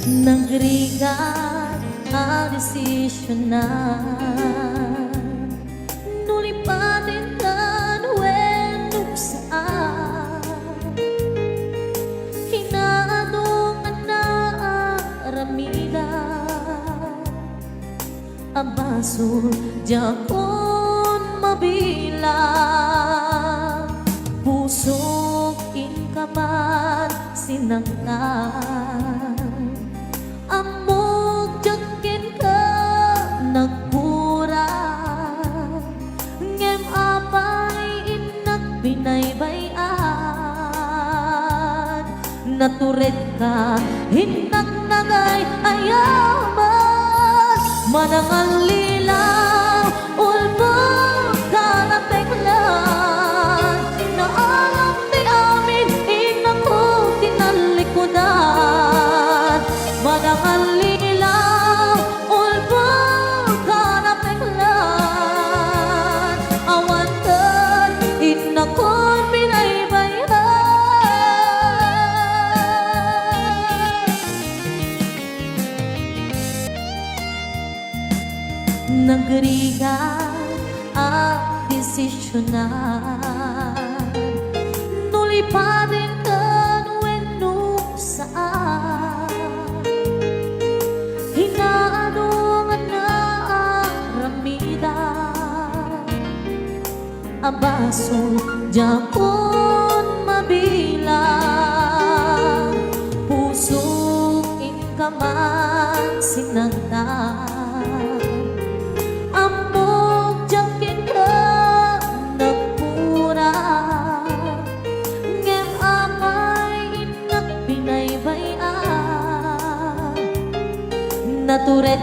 Nagrigat ang desisyon na nulipatin kan wenug saan hinaadong na aramida abaso jakon mabilang pusok inkaman sinangtan amog jakin ka nagpura ngem apay inak binaybayan natured ka hinak nagay ayaman manangal lilaw ulbog ka na teklan na alam di amin inako tinalikudan manangal lilaw ulbog ka na teklan awantan inako binaybayan nagrigat ang desisyon na nulipatin kan wenug saan hinaadungan na aramida abaso jakon mabilang pusok inkaman sinangtan amog jakin ka nagpura ngem amay inak binaybayan natured